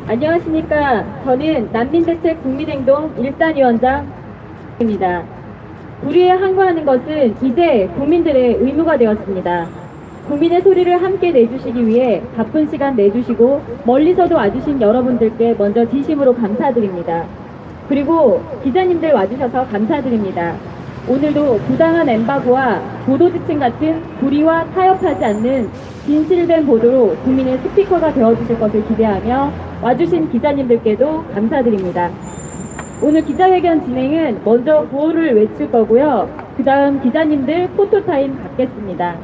안녕하십니까. 저는 난민대책 국민행동 일산위원장입니다. 불의에 항거하는 것은 이제 국민들의 의무가 되었습니다. 국민의 소리를 함께 내주시기 위해 바쁜 시간 내주시고 멀리서도 와주신 여러분들께 먼저 진심으로 감사드립니다. 그리고 기자님들 와주셔서 감사드립니다. 오늘도 부당한 엠바고와 보도지침 같은 불의와 타협하지 않는 진실된 보도로 국민의 스피커가 되어주실 것을 기대하며 와주신 기자님들께도 감사드립니다. 오늘 기자회견 진행은 먼저 구호를 외칠 거고요. 그 다음 기자님들 포토타임 갖겠습니다.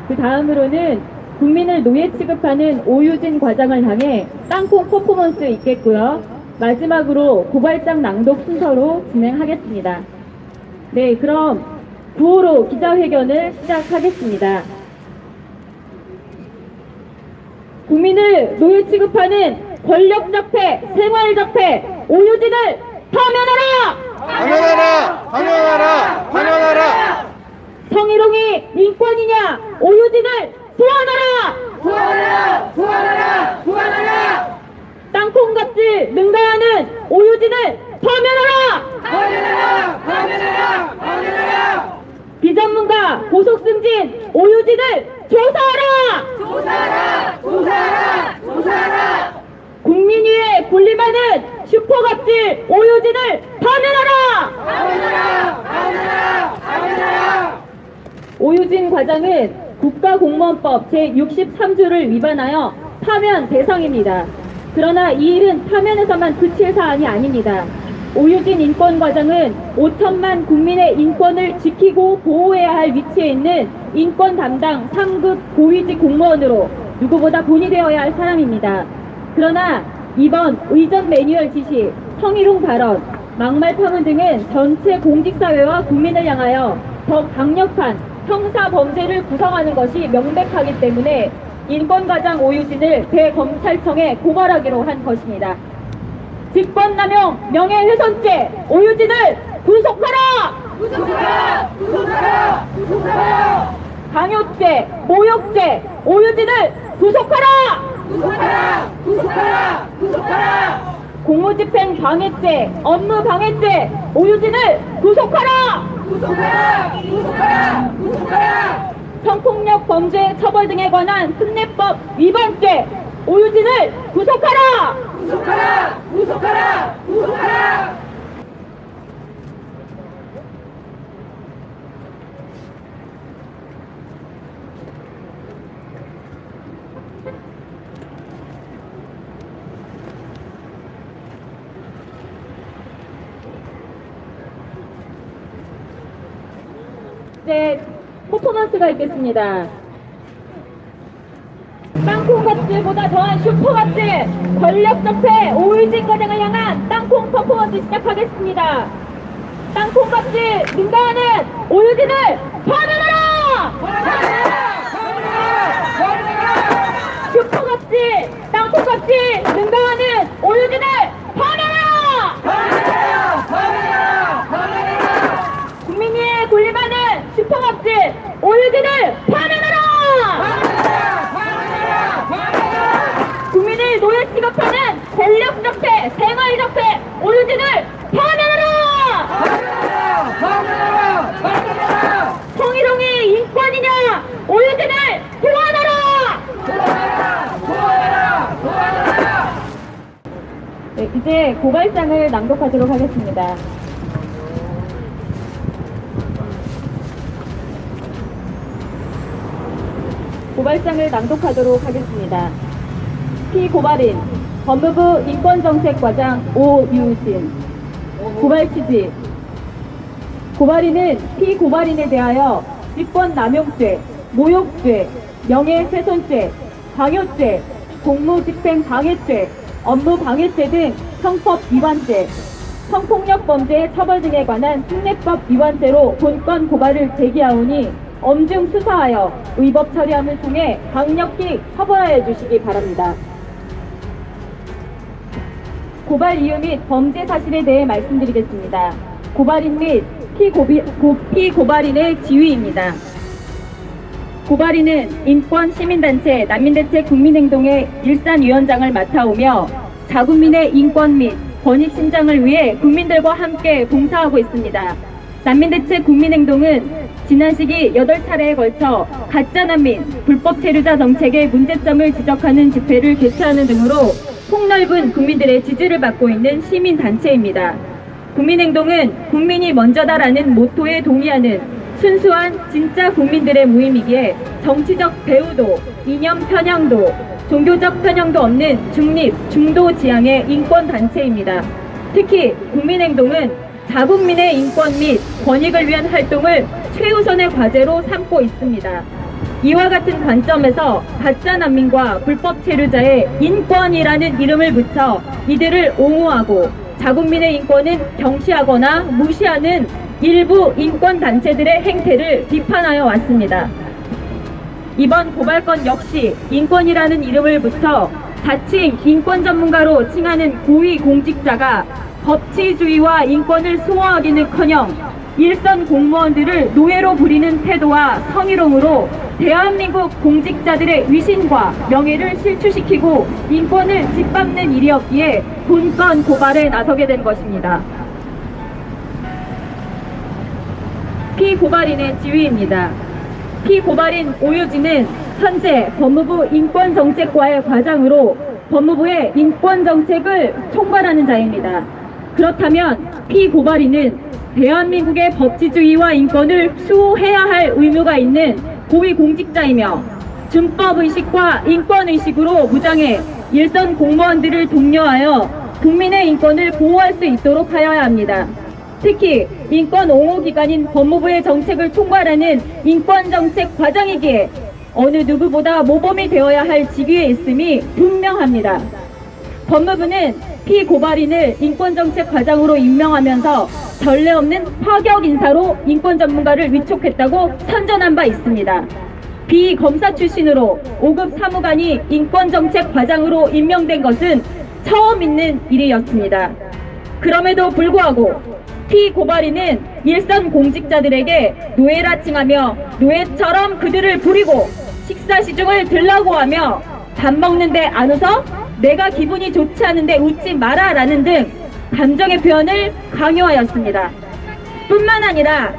그 다음으로는 국민을 노예 취급하는 오유진 과장을 향해 땅콩 퍼포먼스 있겠고요. 마지막으로 고발장 낭독 순서로 진행하겠습니다. 네, 그럼 구호로 기자회견을 시작하겠습니다. 국민을 노예 취급하는 권력적폐, 생활적폐, 오유진을 파면하라! 파면하라! 파면하라! 파면하라! 성희롱이 인권이냐? 오유진을 소환하라! 소환하라! 소환하라! 소환하라! 땅콩같이 능가하는 오유진을 파면하라! 파면하라! 파면하라! 파면하라! 비전문가 보석승진 오유진을 조사하라! 조사하라! 조사하라! 조사하라! 국민위에 군림하는 슈퍼갑질 오유진을 파면하라! 파면하라! 파면하라! 파면하라! 오유진 과장은 국가공무원법 제63조를 위반하여 파면 대상입니다. 그러나 이 일은 파면에서만 그칠 사안이 아닙니다. 오유진 인권과장은 5천만 국민의 인권을 지키고 보호해야 할 위치에 있는 인권 담당 3급 고위직 공무원으로 누구보다 본이 되어야 할 사람입니다. 그러나 이번 의전 매뉴얼 지시, 성희롱 발언, 막말 파문 등은 전체 공직사회와 국민을 향하여 더 강력한 형사 범죄를 구성하는 것이 명백하기 때문에 인권과장 오유진을 대검찰청에 고발하기로 한 것입니다. 직권남용 명예훼손죄 오유진을 구속하라! 구속하라! 구속하라! 구속하라! 강요죄, 모욕죄 오유진을 구속하라! 구속하라! 구속하라! 구속하라! 공무집행 방해죄, 업무방해죄 오유진을 구속하라! 구속하라! 구속하라! 구속하라! 성폭력 범죄 처벌 등에 관한 특례법 위반죄 오유진을 구속하라! 구속하라! 구속하라! 구속하라! 이제 퍼포먼스가 있겠습니다. 땅콩갑질보다 더한 슈퍼갑질, 권력적폐 오유진 과장을 향한 땅콩 퍼포먼스 시작하겠습니다. 땅콩갑질 능가하는 오유진을 파면하라! 슈퍼갑질, 땅콩갑질 능가하는 오유진을 파면하라! 국민위에 군림하는 슈퍼갑질 오유진을 파면하라! 국민을 노예 취급하는 권력적폐, 생활적폐 오유진을 파면하라! 성희롱이 인권이냐? 오유진을 소환하라! 네, 이제 고발장을 낭독하도록 하겠습니다. 고발장을 낭독하도록 하겠습니다. 피고발인 법무부 인권정책과장 오유진. 고발 취지. 고발인은 피고발인에 대하여 직권남용죄, 모욕죄, 명예훼손죄, 강요죄, 공무집행방해죄, 업무방해죄 등 형법 위반죄, 성폭력범죄 처벌 등에 관한 특례법 위반죄로 본건 고발을 제기하오니 엄중 수사하여 의법 처리함을 통해 강력히 처벌하여 주시기 바랍니다. 고발 이유 및 범죄 사실에 대해 말씀드리겠습니다. 고발인 및 피고발인의 지위입니다. 고발인은 인권 시민단체 난민대책 국민행동의 일산위원장을 맡아오며 자국민의 인권 및 권익 신장을 위해 국민들과 함께 봉사하고 있습니다. 난민대책 국민행동은 지난 시기 8차례에 걸쳐 가짜난민, 불법 체류자 정책의 문제점을 지적하는 집회를 개최하는 등으로 폭넓은 국민들의 지지를 받고 있는 시민단체입니다. 국민행동은 국민이 먼저다라는 모토에 동의하는 순수한 진짜 국민들의 모임이기에 정치적 배후도, 이념 편향도, 종교적 편향도 없는 중립, 중도 지향의 인권단체입니다. 특히 국민행동은 자국민의 인권 및 권익을 위한 활동을 최우선의 과제로 삼고 있습니다. 이와 같은 관점에서 가짜 난민과 불법 체류자의 인권이라는 이름을 붙여 이들을 옹호하고 자국민의 인권은 경시하거나 무시하는 일부 인권단체들의 행태를 비판하여 왔습니다. 이번 고발건 역시 인권이라는 이름을 붙여 자칭 인권 전문가로 칭하는 고위 공직자가 법치주의와 인권을 수호하기는커녕 일선 공무원들을 노예로 부리는 태도와 성희롱으로 대한민국 공직자들의 위신과 명예를 실추시키고 인권을 짓밟는 일이었기에 본건 고발에 나서게 된 것입니다. 피고발인의 지위입니다. 피고발인 오유진은 현재 법무부 인권정책과의 과장으로 법무부의 인권정책을 총괄하는 자입니다. 그렇다면 피고발인은 대한민국의 법치주의와 인권을 수호해야 할 의무가 있는 고위공직자이며 준법의식과 인권의식으로 무장해 일선 공무원들을 독려하여 국민의 인권을 보호할 수 있도록 하여야 합니다. 특히 인권 옹호기관인 법무부의 정책을 총괄하는 인권정책 과장이기에 어느 누구보다 모범이 되어야 할 직위에 있음이 분명합니다. 법무부는 피고발인을 인권정책 과장으로 임명하면서 전례 없는 파격 인사로 인권 전문가를 위촉했다고 선전한 바 있습니다. 비검사 출신으로 5급 사무관이 인권정책 과장으로 임명된 것은 처음 있는 일이었습니다. 그럼에도 불구하고 피고발인은 일선 공직자들에게 노예라 칭하며 노예처럼 그들을 부리고 식사 시중을 들라고 하며 밥 먹는데 안 웃어? 내가 기분이 좋지 않은데 웃지 마라 라는 등 감정의 표현을 강요하였습니다. 뿐만 아니라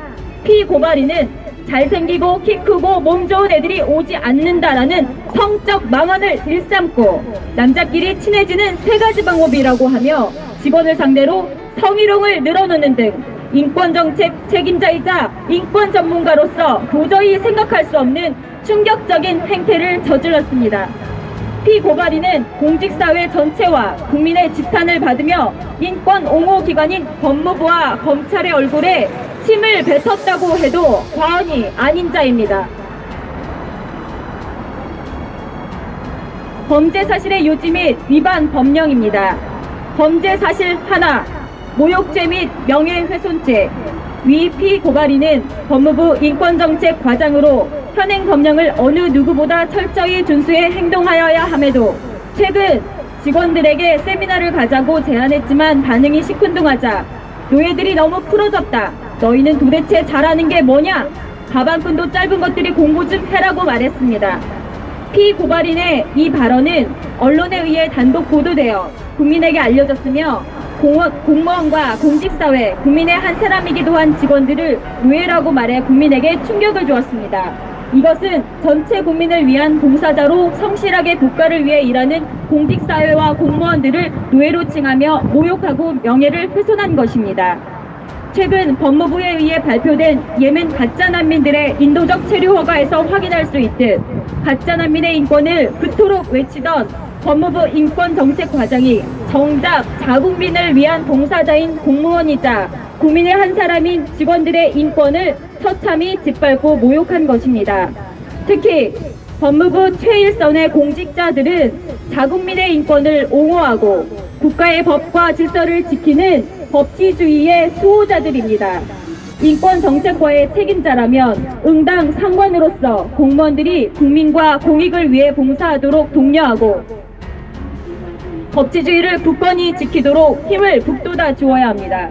피고발인은 잘생기고 키 크고 몸 좋은 애들이 오지 않는다라는 성적 망언을 일삼고 남자끼리 친해지는 3가지 방법이라고 하며 직원을 상대로 성희롱을 늘어놓는 등 인권정책 책임자이자 인권 전문가로서 도저히 생각할 수 없는 충격적인 행태를 저질렀습니다. 피고발인은 공직사회 전체와 국민의 지탄을 받으며 인권 옹호기관인 법무부와 검찰의 얼굴에 침을 뱉었다고 해도 과언이 아닌 자입니다. 범죄 사실의 요지 및 위반 법령입니다. 범죄 사실 하나, 모욕죄 및 명예훼손죄. 위 피고발인은 법무부 인권정책 과장으로 현행 법령을 어느 누구보다 철저히 준수해 행동하여야 함에도 최근 직원들에게 세미나를 가자고 제안했지만 반응이 시큰둥하자 노예들이 너무 풀어졌다. 너희는 도대체 잘하는 게 뭐냐? 가방끈도 짧은 것들이 공부 좀 해라고 말했습니다. 피고발인의 이 발언은 언론에 의해 단독 보도되어 국민에게 알려졌으며 공무원과 공직사회, 국민의 한 사람이기도 한 직원들을 노예라고 말해 국민에게 충격을 주었습니다. 이것은 전체 국민을 위한 봉사자로 성실하게 국가를 위해 일하는 공직사회와 공무원들을 노예로 칭하며 모욕하고 명예를 훼손한 것입니다. 최근 법무부에 의해 발표된 예멘 가짜난민들의 인도적 체류 허가에서 확인할 수 있듯 가짜난민의 인권을 그토록 외치던 법무부 인권정책과장이 정작 자국민을 위한 봉사자인 공무원이자 국민의 한 사람인 직원들의 인권을 처참히 짓밟고 모욕한 것입니다. 특히 법무부 최일선의 공직자들은 자국민의 인권을 옹호하고 국가의 법과 질서를 지키는 법치주의의 수호자들입니다. 인권정책과의 책임자라면 응당 상관으로서 공무원들이 국민과 공익을 위해 봉사하도록 독려하고 법치주의를 굳건히 지키도록 힘을 북돋아 주어야 합니다.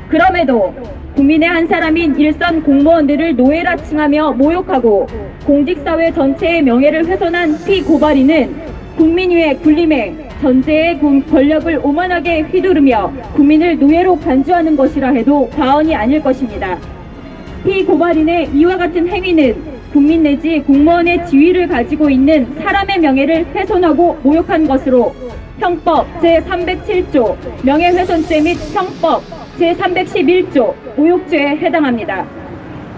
그럼에도 국민의 한 사람인 일선 공무원들을 노예라 칭하며 모욕하고 공직사회 전체의 명예를 훼손한 피고발인은 국민 위의 군림행, 전제의 권력을 오만하게 휘두르며 국민을 노예로 간주하는 것이라 해도 과언이 아닐 것입니다. 피고발인의 이와 같은 행위는 국민 내지 공무원의 지위를 가지고 있는 사람의 명예를 훼손하고 모욕한 것으로 형법 제307조 명예훼손죄 및 형법 제311조 모욕죄에 해당합니다.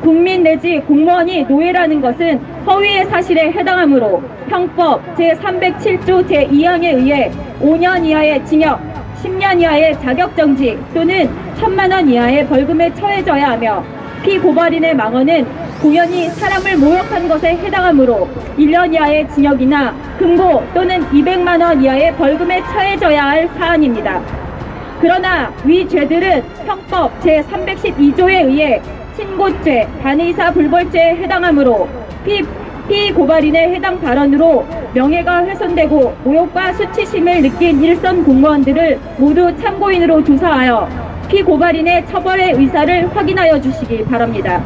국민 내지 공무원이 노예라는 것은 허위의 사실에 해당하므로 형법 제307조 제2항에 의해 5년 이하의 징역, 10년 이하의 자격정지 또는 1,000만 원 이하의 벌금에 처해져야 하며 피고발인의 망언은 공연히 사람을 모욕한 것에 해당하므로 1년 이하의 징역이나 금고 또는 200만 원 이하의 벌금에 처해져야 할 사안입니다. 그러나 위 죄들은 형법 제312조에 의해 친고죄, 반의사 불벌죄에 해당하므로 피고발인의 해당 발언으로 명예가 훼손되고 모욕과 수치심을 느낀 일선 공무원들을 모두 참고인으로 조사하여 피고발인의 처벌의 의사를 확인하여 주시기 바랍니다.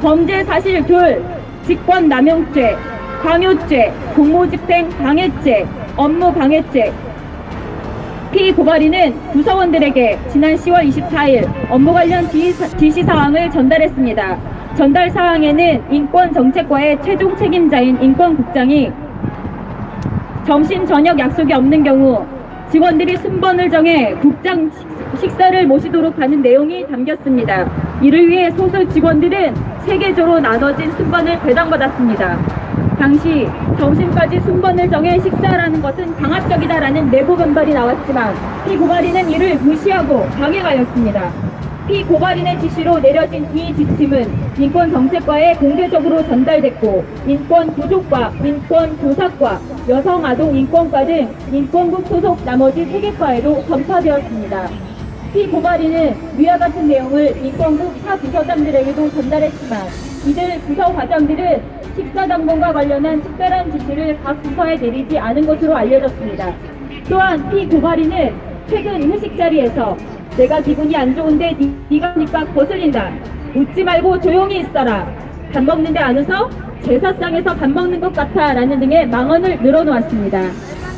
범죄 사실 둘, 직권남용죄, 강요죄, 공무집행 방해죄, 업무방해죄. 피고발인은 구성원들에게 지난 10월 24일 업무 관련 지시사항을 전달했습니다. 전달 사항에는 인권정책과의 최종 책임자인 인권국장이 점심 저녁 약속이 없는 경우 직원들이 순번을 정해 국장 식사를 모시도록 하는 내용이 담겼습니다. 이를 위해 소수 직원들은 3개조로 나눠진 순번을 배당받았습니다. 당시 점심까지 순번을 정해 식사하라는 것은 강압적이다라는 내부 반발이 나왔지만 피고발인은 이를 무시하고 강행하였습니다. 피고발인의 지시로 내려진 이 지침은 인권정책과에 공개적으로 전달됐고 인권구조과, 인권조사과, 여성아동인권과 등 인권국 소속 나머지 3개 과에도 전파되었습니다. 피고발인은 위와 같은 내용을 인권국 타 부서장들에게도 전달했지만 이들 부서 과장들은 식사당번과 관련한 특별한 지시를 각 부서에 내리지 않은 것으로 알려졌습니다. 또한 피고발인은 최근 회식 자리에서 내가 기분이 안 좋은데 네가 하니까 거슬린다. 웃지 말고 조용히 있어라. 밥 먹는데 안 웃어? 제사상에서 밥 먹는 것 같아 라는 등의 망언을 늘어놓았습니다.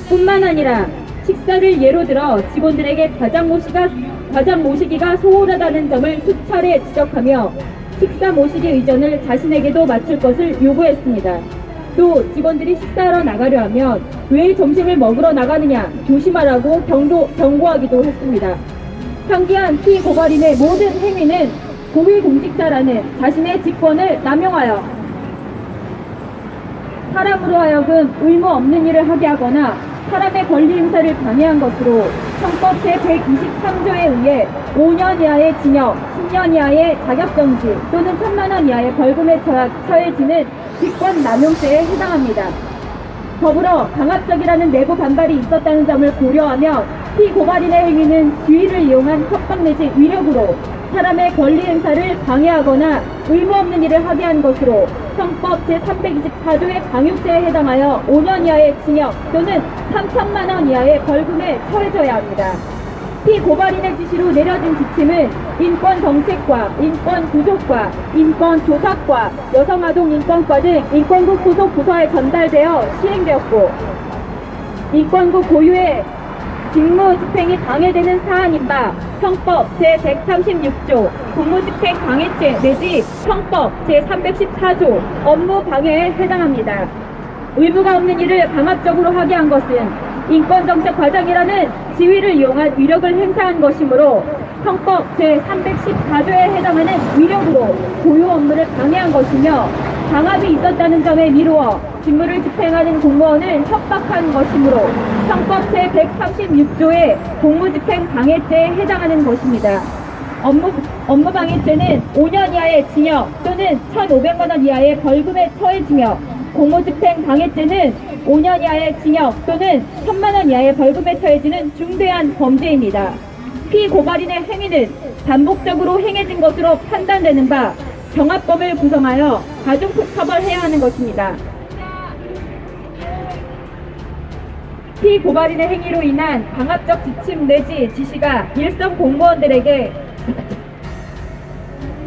뿐만 아니라 식사를 예로 들어 직원들에게 과장 모시기가 소홀하다는 점을 수차례 지적하며 식사 모시기 의전을 자신에게도 맞출 것을 요구했습니다. 또 직원들이 식사하러 나가려 하면 왜 점심을 먹으러 나가느냐 조심하라고 경고하기도 했습니다. 상기한 피고발인의 모든 행위는 고위공직자라는 자신의 직권을 남용하여 사람으로 하여금 의무 없는 일을 하게 하거나 사람의 권리 행사를 방해한 것으로 형법 제123조에 의해 5년 이하의 징역, 10년 이하의 자격정지 또는 1,000만 원 이하의 벌금에 처해지는 직권남용죄에 해당합니다. 더불어 강압적이라는 내부 반발이 있었다는 점을 고려하며 피고발인의 행위는 지위를 이용한 협박 내지 위력으로 사람의 권리 행사를 방해하거나 의무 없는 일을 하게 한 것으로 형법 제324조의 강요죄에 해당하여 5년 이하의 징역 또는 3,000만 원 이하의 벌금에 처해져야 합니다. 피고발인의 지시로 내려진 지침은 인권정책과, 인권구조과, 인권조사과, 여성아동인권과 등 인권국 소속 부서에 전달되어 시행되었고 인권국 고유의 직무집행이 방해되는 사안인 바 형법 제136조 공무집행 방해죄 내지 형법 제314조 업무방해에 해당합니다. 의무가 없는 일을 강압적으로 하게 한 것은 인권정책 과장이라는 지위를 이용한 위력을 행사한 것이므로 형법 제314조에 해당하는 위력으로 고유 업무를 방해한 것이며 강압이 있었다는 점에 미루어 직무를 집행하는 공무원을 협박한 것이므로 형법 제136조의 공무집행 방해죄에 해당하는 것입니다. 업무방해죄는 5년 이하의 징역 또는 1,500만 원 이하의 벌금에 처해지며 공무집행 방해죄는 5년 이하의 징역 또는 1,000만 원 이하의 벌금에 처해지는 중대한 범죄입니다. 피고발인의 행위는 반복적으로 행해진 것으로 판단되는 바 경합범을 구성하여 가중폭 처벌해야 하는 것입니다. 피고발인의 행위로 인한 강압적 지침 내지 지시가 일선 공무원들에게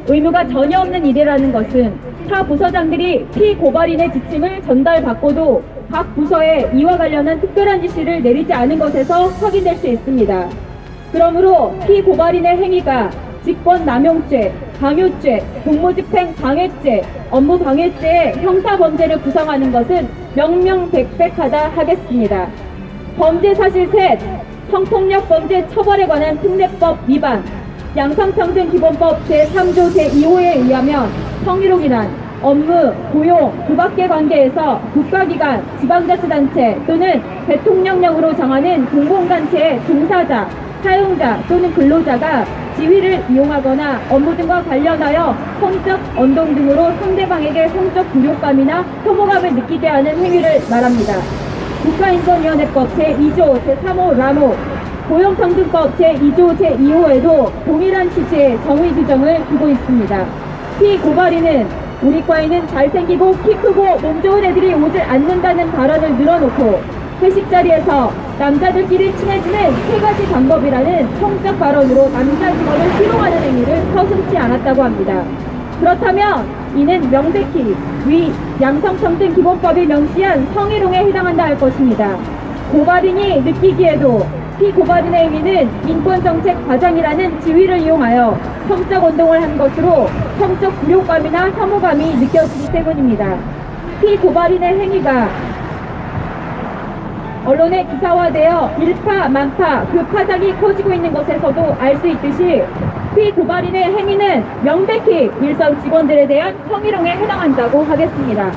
의무가 전혀 없는 일이라는 것은 타 부서장들이 피고발인의 지침을 전달받고도 각 부서에 이와 관련한 특별한 지시를 내리지 않은 것에서 확인될 수 있습니다. 그러므로 피고발인의 행위가 직권남용죄, 강요죄, 공무집행 방해죄, 업무방해죄의 형사범죄를 구성하는 것은 명명백백하다 하겠습니다. 범죄 사실 셋, 성폭력 범죄 처벌에 관한 특례법 위반, 양성평등기본법 제3조 제2호에 의하면 성희롱이란 업무, 고용, 그 밖의 관계에서 국가기관, 지방자치단체 또는 대통령령으로 정하는 공공단체의 종사자, 사용자 또는 근로자가 지위를 이용하거나 업무 등과 관련하여 성적 언동 등으로 상대방에게 성적 굴욕감이나 혐오감을 느끼게 하는 행위를 말합니다. 국가인권위원회법 제2조 제3호 라모, 고용평등법 제2조 제2호에도 동일한 취지의 정의 규정을 두고 있습니다. 피고발인은 우리 과에는 잘생기고 키 크고 몸 좋은 애들이 오질 않는다는 발언을 늘어놓고 회식 자리에서 남자들끼리 친해지는 세 가지 방법이라는 성적 발언으로 남자 직원을 희롱하는 행위를 서슴지 않았다고 합니다. 그렇다면 이는 명백히 위 양성평등기본법이 명시한 성희롱에 해당한다 할 것입니다. 고발인이 느끼기에도 피고발인의 행위는 인권정책 과장이라는 지위를 이용하여 성적 운동을 한 것으로 성적 굴욕감이나 혐오감이 느껴지기 때문입니다. 피고발인의 행위가 언론에 기사화되어 일파만파 그 파장이 커지고 있는 것에서도 알 수 있듯이 피고발인의 행위는 명백히 일선 직원들에 대한 성희롱에 해당한다고 하겠습니다.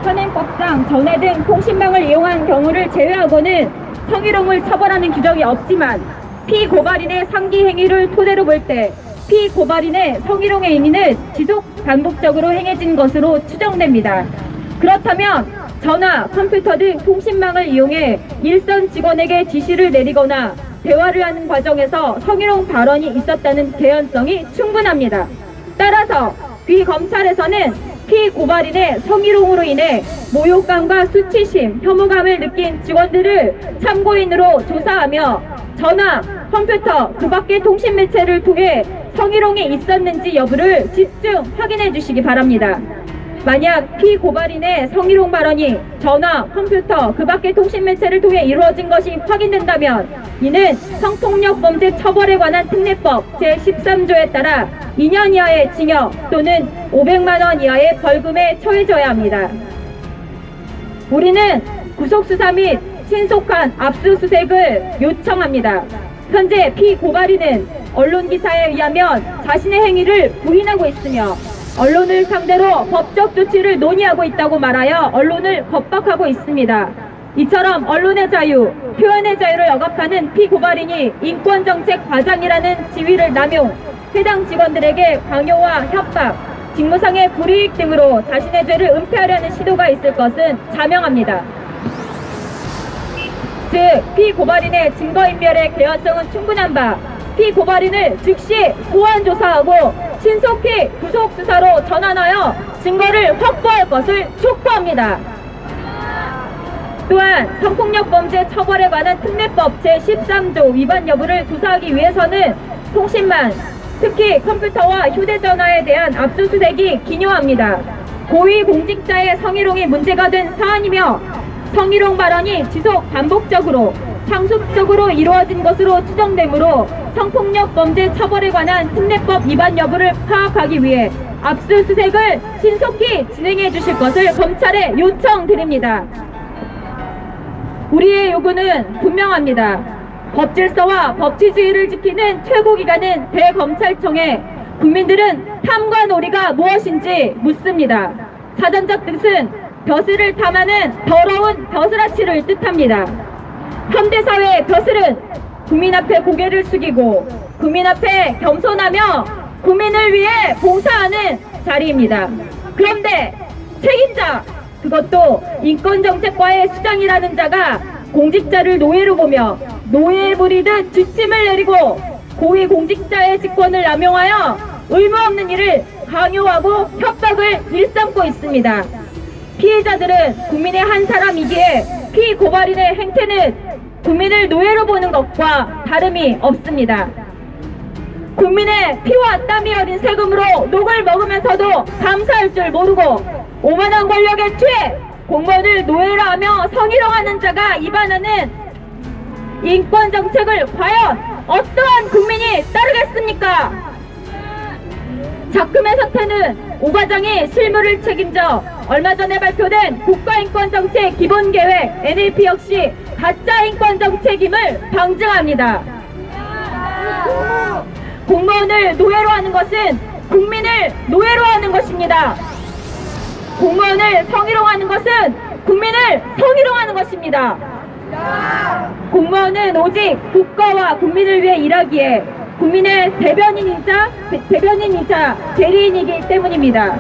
현행법상 전해 등 통신망을 이용한 경우를 제외하고는 성희롱을 처벌하는 규정이 없지만 피고발인의 상기 행위를 토대로 볼 때 피고발인의 성희롱의 행위는 지속 반복적으로 행해진 것으로 추정됩니다. 그렇다면 전화, 컴퓨터 등 통신망을 이용해 일선 직원에게 지시를 내리거나 대화를 하는 과정에서 성희롱 발언이 있었다는 개연성이 충분합니다. 따라서 귀검찰에서는 피고발인의 성희롱으로 인해 모욕감과 수치심, 혐오감을 느낀 직원들을 참고인으로 조사하며 전화, 컴퓨터, 그 밖의 통신매체를 통해 성희롱이 있었는지 여부를 집중 확인해 주시기 바랍니다. 만약 피고발인의 성희롱 발언이 전화, 컴퓨터, 그 밖의 통신매체를 통해 이루어진 것이 확인된다면 이는 성폭력범죄 처벌에 관한 특례법 제13조에 따라 2년 이하의 징역 또는 500만 원 이하의 벌금에 처해져야 합니다. 우리는 구속수사 및 신속한 압수수색을 요청합니다. 현재 피고발인은 언론기사에 의하면 자신의 행위를 부인하고 있으며 언론을 상대로 법적 조치를 논의하고 있다고 말하여 언론을 겁박하고 있습니다. 이처럼 언론의 자유, 표현의 자유를 억압하는 피고발인이 인권정책 과장이라는 지위를 남용, 해당 직원들에게 강요와 협박, 직무상의 불이익 등으로 자신의 죄를 은폐하려는 시도가 있을 것은 자명합니다. 즉, 피고발인의 증거인멸의 개연성은 충분한 바 피고발인을 즉시 소환 조사하고 신속히 구속수사로 전환하여 증거를 확보할 것을 촉구합니다. 또한 성폭력범죄 처벌에 관한 특례법 제13조 위반 여부를 조사하기 위해서는 통신망, 특히 컴퓨터와 휴대전화에 대한 압수수색이 기요합니다. 고위공직자의 성희롱이 문제가 된 사안이며 성희롱 발언이 지속 반복적으로 상습적으로 이루어진 것으로 추정되므로 성폭력범죄 처벌에 관한 특례법 위반 여부를 파악하기 위해 압수수색을 신속히 진행해 주실 것을 검찰에 요청드립니다. 우리의 요구는 분명합니다. 법질서와 법치주의를 지키는 최고기관은 대검찰청에 국민들은 탐과 놀이가 무엇인지 묻습니다. 사전적 뜻은 벼슬을 탐하는 더러운 벼슬아치를 뜻합니다. 현대사회의 벼슬은 국민 앞에 고개를 숙이고 국민 앞에 겸손하며 국민을 위해 봉사하는 자리입니다. 그런데 책임자, 그것도 인권정책과의 수장이라는 자가 공직자를 노예로 보며 노예 부리듯 지침을 내리고 고위공직자의 직권을 남용하여 의무 없는 일을 강요하고 협박을 일삼고 있습니다. 피해자들은 국민의 한 사람이기에 피고발인의 행태는 국민을 노예로 보는 것과 다름이 없습니다. 국민의 피와 땀이 어린 세금으로 녹을 먹으면서도 감사할 줄 모르고 오만한 권력에 취해 공무원을 노예로 하며 성희롱하는 자가 입안하는 인권 정책을 과연 어떠한 국민이 따르겠습니까? 작금의 사태는 오 과장이 실무를 책임져 얼마 전에 발표된 국가인권정책 기본계획 NLP 역시 가짜 인권정책임을 방증합니다. 공무원을 노예로 하는 것은 국민을 노예로 하는 것입니다. 공무원을 성희롱하는 것은 국민을 성희롱하는 것입니다. 공무원은 오직 국가와 국민을 위해 일하기에 국민의 대변인이자 대리인이기 때문입니다.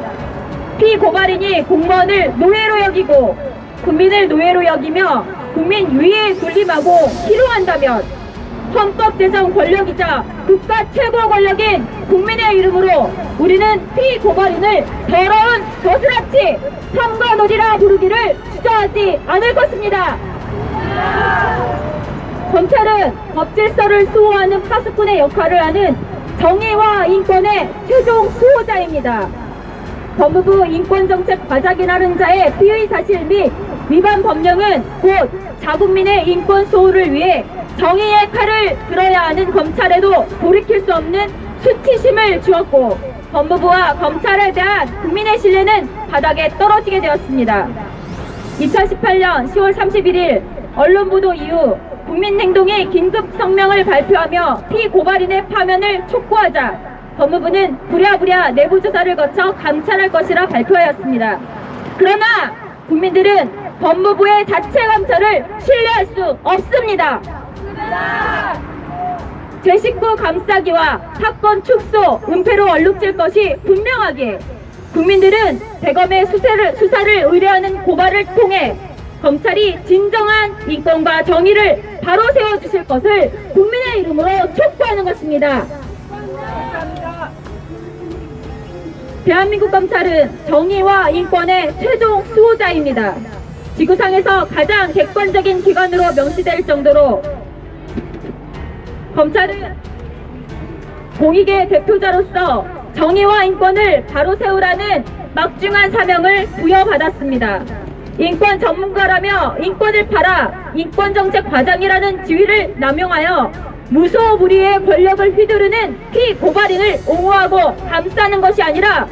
피고발인이 공무원을 노예로 여기고 국민을 노예로 여기며 국민 유의에 군림하고 희롱한다면 헌법 제정 권력이자 국가 최고 권력인 국민의 이름으로 우리는 피고발인을 더러운 거스라치 삼관오리라 부르기를 주저하지 않을 것입니다. 검찰은 법질서를 수호하는 파수꾼의 역할을 하는 정의와 인권의 최종 수호자입니다. 법무부 인권정책 과장이라는 자의 피의 사실 및 위반 법령은 곧 자국민의 인권 수호를 위해 정의의 칼을 들어야 하는 검찰에도 돌이킬 수 없는 수치심을 주었고 법무부와 검찰에 대한 국민의 신뢰는 바닥에 떨어지게 되었습니다. 2018년 10월 31일 언론 보도 이후 국민행동이 긴급 성명을 발표하며 피고발인의 파면을 촉구하자 법무부는 부랴부랴 내부조사를 거쳐 감찰할 것이라 발표하였습니다. 그러나 국민들은 법무부의 자체 감찰을 신뢰할 수 없습니다. 제19 감싸기와 사건 축소, 은폐로 얼룩질 것이 분명하게 국민들은 대검의 수사를 의뢰하는 고발을 통해 검찰이 진정한 인권과 정의를 바로 세워주실 것을 국민의 이름으로 촉구하는 것입니다. 대한민국 검찰은 정의와 인권의 최종 수호자입니다. 지구상에서 가장 객관적인 기관으로 명시될 정도로 검찰은 공익의 대표자로서 정의와 인권을 바로 세우라는 막중한 사명을 부여받았습니다. 인권 전문가라며 인권을 팔아 인권정책 과장이라는 지위를 남용하여 무소불위의 권력을 휘두르는 피고발인을 옹호하고 감싸는 것이 아니라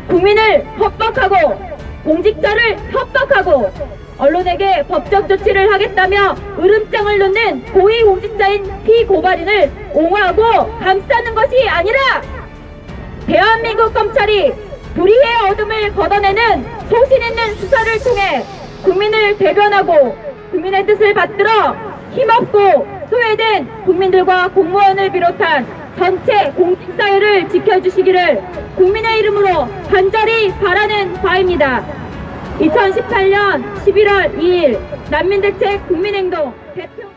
국민을 협박하고 공직자를 협박하고 언론에게 법적 조치를 하겠다며 으름장을 놓는 고위공직자인 피고발인을 옹호하고 감싸는 것이 아니라 대한민국 검찰이 불의의 어둠을 걷어내는 소신 있는 수사를 통해 국민을 대변하고 국민의 뜻을 받들어 힘없고 소외된 국민들과 공무원을 비롯한 전체 공직사회를 지켜주시기를 국민의 이름으로 간절히 바라는 바입니다. 2018년 11월 2일 난민대책 국민행동 대표